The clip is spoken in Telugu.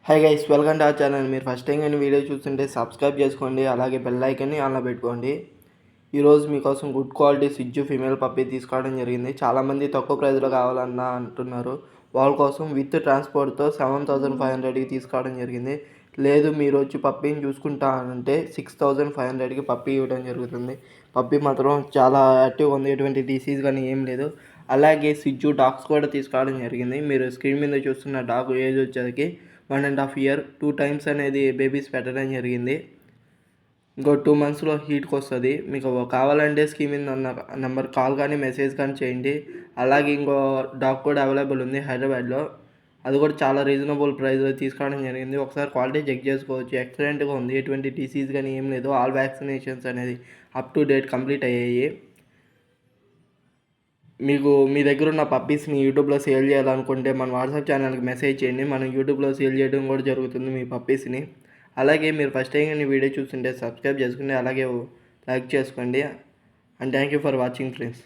Hi guys, welcome to our channel. మీరు ఫస్ట్ టైం కానీ వీడియో చూస్తుంటే సబ్స్క్రైబ్ చేసుకోండి, అలాగే బెల్ ఐకాన్ని ఆన్లో పెట్టుకోండి. ఈరోజు మీకోసం గుడ్ క్వాలిటీ సిజ్జు ఫీమేల్ పప్పీ తీసుకోవడం జరిగింది. చాలామంది తక్కువ ప్రైస్లో కావాలన్నా అంటున్నారు. వాళ్ళ కోసం విత్ ట్రాన్స్పోర్ట్తో 7,500కి తీసుకోవడం జరిగింది. లేదు మీరు వచ్చి పప్పీని చూసుకుంటా అంటే 6,500కి పప్పీ ఇవ్వడం జరుగుతుంది. పప్పీ మాత్రం చాలా యాక్టివ్గా ఉంది, ఎటువంటి డిసీజ్ కానీ ఏం లేదు. అలాగే సిజ్జు డాగ్స్ కూడా తీసుకోవడం జరిగింది. మీరు స్క్రీన్ మీద చూస్తున్న డాగ్ ఏజ్ వచ్చేసరికి 1.5 year 2 times అనేది బేబీస్ పెట్టడం జరిగింది. ఇంకో 2 monthsలో హీట్కి వస్తుంది. మీకు కావాలంటే స్కీమ్ మీద ఉన్న నెంబర్ కాల్ కానీ మెసేజ్ కానీ చేయండి. అలాగే ఇంకో డాగ్ కూడా అవైలబుల్ ఉంది హైదరాబాద్లో. అది కూడా చాలా రీజనబుల్ ప్రైస్లో తీసుకోవడం జరిగింది. ఒకసారి క్వాలిటీ చెక్ చేసుకోవచ్చు. ఎక్సలెంట్గా ఉంది, ఎటువంటి డిసీజ్ కానీ ఏం లేదు. ఆల్ వ్యాక్సినేషన్స్ అనేది అప్ టు డేట్ కంప్లీట్ అయ్యాయి. మీకు మీ దగ్గర ఉన్న పప్పీస్ని యూట్యూబ్లో సేల్ చేయాలనుకుంటే మన వాట్సాప్ ఛానల్కి మెసేజ్ చేయండి. మనం యూట్యూబ్లో సేల్ చేయడం కూడా జరుగుతుంది మీ పప్పీస్ని. అలాగే మీరు ఫస్ట్ టైం కానీ వీడియో చూస్తుంటే సబ్స్క్రైబ్ చేసుకోండి, అలాగే లైక్ చేసుకోండి. And thank you for watching friends.